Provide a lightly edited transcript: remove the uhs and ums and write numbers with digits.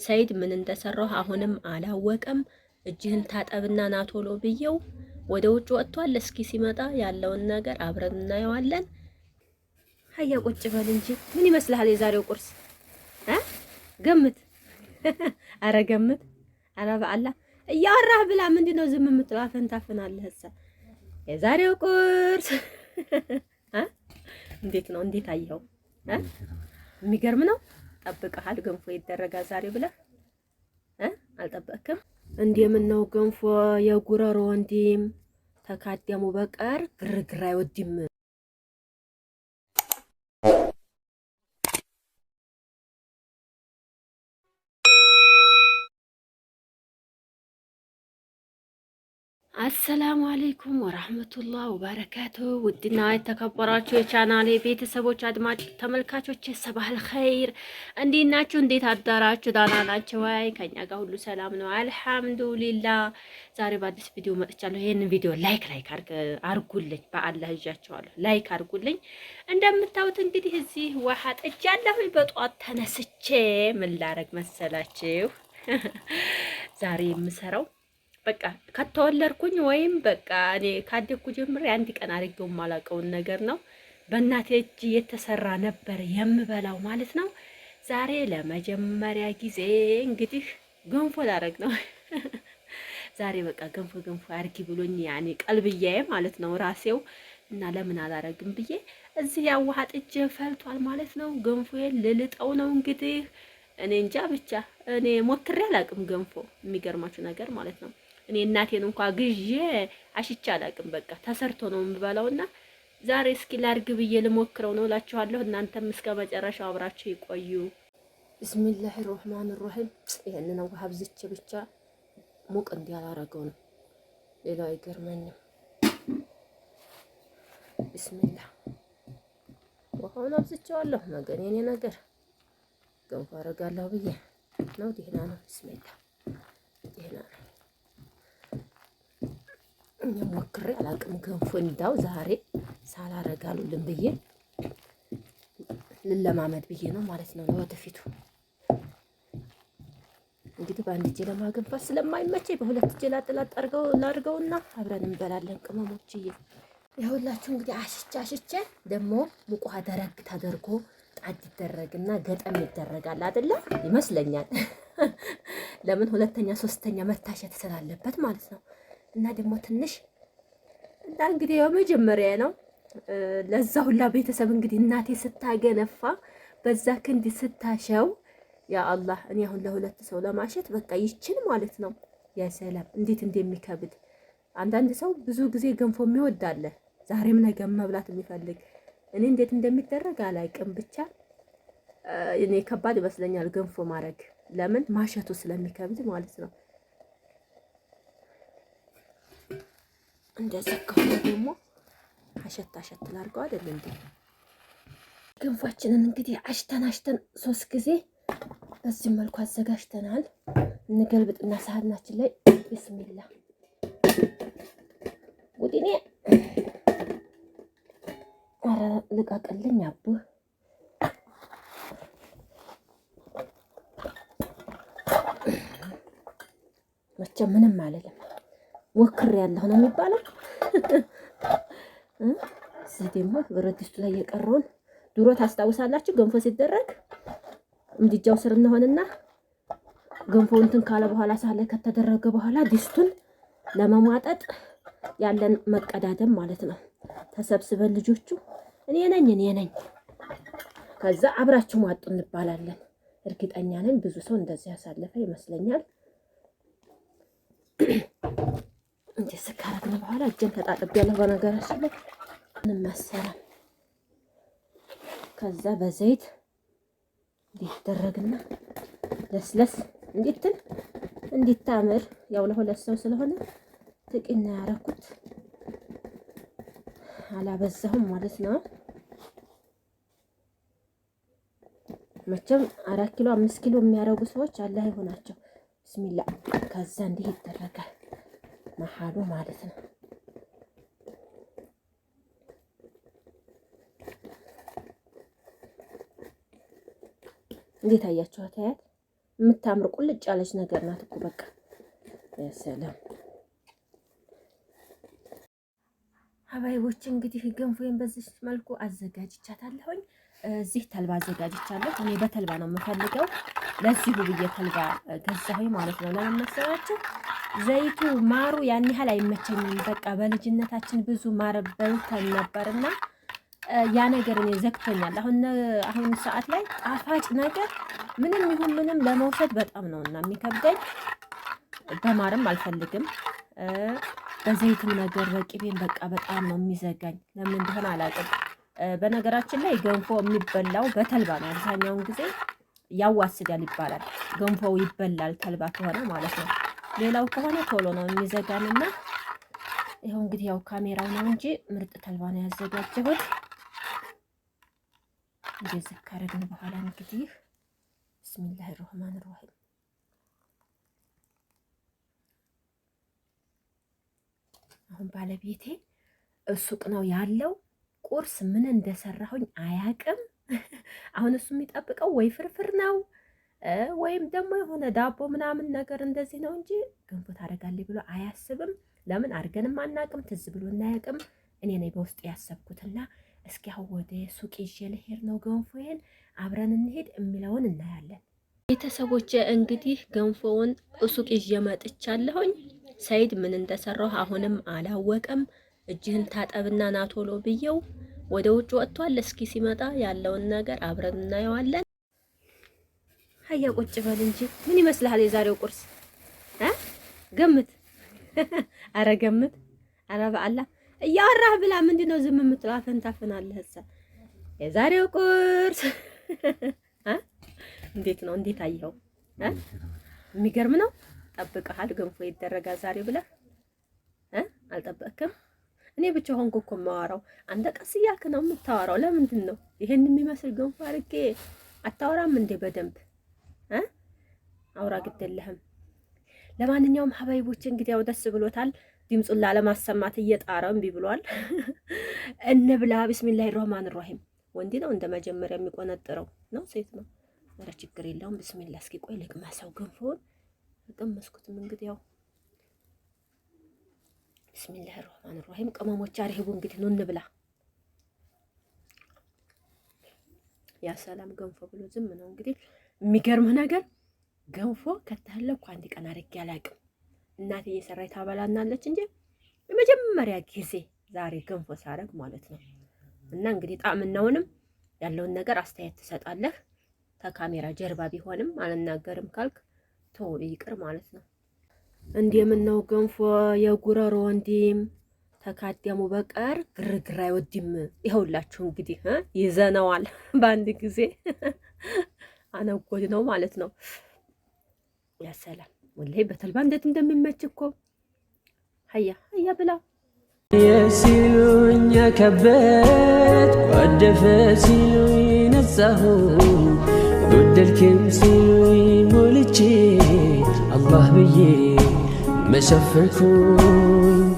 ሰይድ ምን እንደሰራው አሁንም አላወቀም። እጅህን ታጠብና ና ቶሎ ብየው ወደ ውጭ ወጥቷል። እስኪ ሲመጣ ያለውን ነገር አብረን እናየዋለን። ሀያ ቁጭ በል እንጂ ምን ይመስልሃል የዛሬው ቁርስ? ገምት። አረ ገምት። አረ በአላህ እያወራህ ብላ። ምንድነው ዝም የምትለው? አፈን ታፍናለህ። የዛሬው ቁርስ እንዴት ነው? እንዴት አየኸው? የሚገርም ነው። ጠብቀሃል? ገንፎ ይደረጋል ዛሬ ብለህ አልጠበቅክም? እንደምነው ገንፎ የጉረሮ ወንድም ተካደሙ በቀር ግርግር አይወድም። አሰላሙ አለይኩም ወራህመቱላህ ወበረካቱ። ውድና የተከበራችሁ የቻናሌ ቤተሰቦች አድማጭ ተመልካቾች ሰባህል ኸይር፣ እንዴት ናችሁ? እንዴት አዳራችሁ? ዳና ናችሁ ወይ? ከኛ ጋር ሁሉ ሰላም ነው አልሐምዱሊላህ። ዛሬ በአዲስ ቪዲዮ መጥቻለሁ። ይሄንን ቪዲዮ ላይክ አርጉልኝ፣ በአላህ እጃቸዋለሁ። ላይክ አርጉልኝ። እንደምታዩት እንግዲህ እዚህ ውሃ ጥጃለሁ። በጧት ተነስቼ ምን ላረግ መሰላችሁ? ዛሬ የምሰራው በቃ ከተወለድኩኝ ወይም በቃ እኔ ካደኩ ጀምሬ አንድ ቀን አድርጌው የማላውቀውን ነገር ነው። በእናቴ እጅ የተሰራ ነበር የምበላው ማለት ነው። ዛሬ ለመጀመሪያ ጊዜ እንግዲህ ገንፎ ላደርግ ነው። ዛሬ በቃ ገንፎ አድርጊ ብሎኝ ያኔ ቀልብያዬ ማለት ነው ራሴው እና ለምን አላረግም ብዬ እዚህ ያውሃ ጥጄ ፈልቷል ማለት ነው። ገንፎዬን ልልጠው ነው እንግዲህ። እኔ እንጃ ብቻ እኔ ሞክሬ አላውቅም ገንፎ፣ የሚገርማችሁ ነገር ማለት ነው። እኔ እናቴን እንኳን ግዤ አሽቻ አላውቅም። በቃ ተሰርቶ ነው የምበላውና ዛሬ እስኪ ላድርግ ብዬ ልሞክረው ነው እላችኋለሁ። እናንተም እስከ መጨረሻው አብራችሁ ይቆዩ። ቢስሚላሂ ራህማን ራሂም። ይሄንን ውሃ አብዝቼ ብቻ ሙቅ እንዲያላረገው ነው፣ ሌላው አይገርመኝም። ቢስሚላህ ውሃውን አብዝቼዋለሁ። ነገ የኔ ነገር ገንፎ አደርጋለሁ ብዬ ነው። ደህና ነው። ቢስሚላህ ደህና ነው። ሞክሬ አላውቅም ገንፎ። እንዳው ዛሬ ሳላረጋሉልን ብዬ ልለማመድ ብዬ ነው ማለት ነው። ለወደፊቱ እንግዲህ በአንድ እጄ ለማገንፋት ስለማይመቸኝ በሁለት እጄ ላድርገውና አብረን እንበላለን። ቅመሞችዬ ይኸውላችሁ እንግዲህ አሽቼ ደግሞ ሙቅ ውሃ ደረግ ተደርጎ ጣድ ይደረግና ገጠም ይደረጋል አይደለ? ይመስለኛል። ለምን ሁለተኛ ሶስተኛ መታሸት ስላለበት ማለት ነው። እና ደግሞ ትንሽ እና እንግዲህ የመጀመሪያ ነው። ለዛ ሁላ ቤተሰብ እንግዲህ እናቴ ስታገነፋ በዛ ክንድ ስታሸው ያ አላህ፣ እኔ አሁን ለሁለት ሰው ለማሸት በቃ ይችል ማለት ነው። ያ ሰላም እንዴት እንደሚከብድ። አንዳንድ ሰው ብዙ ጊዜ ገንፎ የሚወድ አለ፣ ዛሬም ነገም መብላት የሚፈልግ። እኔ እንዴት እንደሚደረግ አላውቅም፣ ብቻ እኔ ከባድ ይመስለኛል ገንፎ ማድረግ። ለምን ማሸቱ ስለሚከብድ ማለት ነው። እንደዚህ ከሆነ ደግሞ አሸት ላድርገው አይደል እንዴ? ገንፏችንን እንግዲህ አሽተን 3 ጊዜ በዚህ መልኩ አዘጋጅተናል። እንገልብጥና ሳህናችን ላይ ቢስሚላ ጉዲኔ አረ ልቃቀልኝ አቡ መቼም ምንም አልልም። ወክር ያለው ነው የሚባለው። እዚህ ደግሞ ብረት ድስቱ ላይ የቀረውን ድሮ ታስታውሳላችሁ? ገንፎ ሲደረግ ምድጃው ስር እንሆንና ገንፎው እንትን ካለ በኋላ ሳለ ከተደረገ በኋላ ድስቱን ለመሟጠጥ ያለን መቀዳደም ማለት ነው። ተሰብስበን ልጆቹ እኔ ነኝ ከዛ አብራችሁ ሟጡ እንባላለን። እርግጠኛ ነኝ ብዙ ሰው እንደዚህ ያሳለፈ ይመስለኛል። እንደዚህ ካረግን በኋላ እጄን ተጣጥቤያለሁ። በነገራችን ላይ ምንም መሰራም። ከዛ በዘይት እንዲደረግና ለስለስ እንዲታምር ያው ለሁለት ሰው ስለሆነ ጥቂና ያረኩት አላበዛሁም ማለት ነው። መቼም 4 ኪሎ 5 ኪሎ የሚያረጉ ሰዎች አላህ ይሆናቸው። ቢስሚላ ከዛ እንዲህ ይደረጋል መሐሉ ማለት ነው። እንዴት አያችኋት? አያት የምታምር ቁልጭ ያለች ነገር ናት እኮ በቃ ሰላም ሀባይቦች። እንግዲህ ገንፎዬን በዚህ መልኩ አዘጋጅቻታለሁኝ። እዚህ ተልባ አዘጋጅቻለሁ። እኔ በተልባ ነው የምፈልገው። ለዚሁ ብዬ ተልባ ገዛሁኝ ማለት ነው። ለምን መሰላችሁ? ዘይቱ ማሩ ያን ያህል አይመቸኝም። በቃ በልጅነታችን ብዙ ማር በልተን ነበርና ያ ነገር እኔ ዘግቶኛል። አሁን ሰዓት ላይ ጣፋጭ ነገር ምንም ይሁን ምንም ለመውሰድ በጣም ነውና የሚከብደኝ። በማርም አልፈልግም። በዘይትም ነገር በቅቤም በቃ በጣም ነው የሚዘጋኝ። ለምን እንደሆነ አላውቅም። በነገራችን ላይ ገንፎ የሚበላው በተልባ ነው። አብዛኛውን ጊዜ ያዋስዳል ይባላል። ገንፎው ይበላል ተልባ ከሆነ ማለት ነው። ሌላው ከሆነ ቶሎ ነው የሚዘጋንና ይኸው እንግዲህ ያው ካሜራው ነው እንጂ ምርጥ ተልባ ነው ያዘጋጀሁት። እንደዚህ ካረግን በኋላ እንግዲህ ቢስሚላሂ ራህማን ራሂም አሁን ባለቤቴ ሱቅ ነው ያለው። ቁርስ ምን እንደሰራሁኝ አያቅም። አሁን እሱ የሚጠብቀው ወይ ፍርፍር ነው ወይም ደግሞ የሆነ ዳቦ ምናምን ነገር እንደዚህ ነው እንጂ ገንፎ ታደርጋለች ብሎ አያስብም። ለምን አድርገንም አናቅም፣ ትዝ ብሎ እናያቅም። እኔ ነኝ በውስጥ ያሰብኩትና እስኪ አሁን ወደ ሱቅ ይዤ ልሄድ ነው። ገንፎዬን አብረን እንሄድ የሚለውን እናያለን። ቤተሰቦች እንግዲህ ገንፎውን ሱቅ ይዤ መጥቻለሁኝ። ሰይድ ምን እንደሰራሁ አሁንም አላወቀም። እጅህን ታጠብና ናቶሎ ብየው ወደ ውጭ ወጥቷል። እስኪ ሲመጣ ያለውን ነገር አብረን እናየዋለን። ሀያ ቁጭ በል እንጂ ምን ይመስልሃል የዛሬው ቁርስ? ገምት። አረ ገምት። አረ በአላህ እያወራህ ብላ። ምንድነው ዝም የምትለው? አፈን ታፈናለህ። የዛሬው ቁርስ እንዴት ነው? እንዴት አየኸው? የሚገርም ነው። ጠብቀሃል ገንፎ ይደረጋል ዛሬ ብለህ አልጠበቅክም? እኔ ብቻ ሆንኩ እኮ የማወራው። አንተ ቀስ እያልክ ነው የምታወራው። ለምንድን ነው ይሄን የሚመስል ገንፎ አድርጌ አታወራም እንዴ? በደንብ አውራ ግደለህም። ለማንኛውም ሀባይቦች እንግዲህ ያው ደስ ብሎታል። ድምፁን ላለማሰማት እየጣረ እምቢ ብሏል። እንብላ። ቢስሚላሂ ራህማን ራሂም። ወንድ ነው እንደ መጀመሪያ የሚቆነጥረው ነው ሴት ነው? ኧረ ችግር የለውም። ቢስሚላ። እስኪ ቆይ ልቅመሰው ገንፎውን። ቀመስኩትም እንግዲህ ያው ቢስሚላሂ ራህማን ራሂም። ቅመሞች አሪቡ እንግዲህ ነው እንብላ። ያ ሰላም ገንፎ ብሎ ዝም ነው እንግዲህ። የሚገርምህ ነገር ገንፎ ከተለኩ አንድ ቀን አድርጌ አላውቅም። እናቴ እየሰራች ታበላናለች እንጂ የመጀመሪያ ጊዜ ዛሬ ገንፎ ሳረግ ማለት ነው። እና እንግዲህ ጣዕምናውንም ያለውን ነገር አስተያየት ትሰጣለህ። ከካሜራ ጀርባ ቢሆንም አልናገርም ካልክ ተው ይቅር ማለት ነው። እንደምነው ገንፎ የጉረሮ ወንድም ተካደሙ በቀር ግርግር አይወድም። ይኸውላችሁ እንግዲህ ይዘነዋል በአንድ ጊዜ አነጎድ ነው ማለት ነው። ያ ሰላም ወላሂ በተልባ እንዴት እንደሚመች እኮ። ሀያ ሀያ ብላ የሲሉኝ ከበት ወደፈ ሲሉኝ ነጻሁ ጎደልክም ሲሉኝ ሞልቼ አላህ ብዬ መሸፈንኩኝ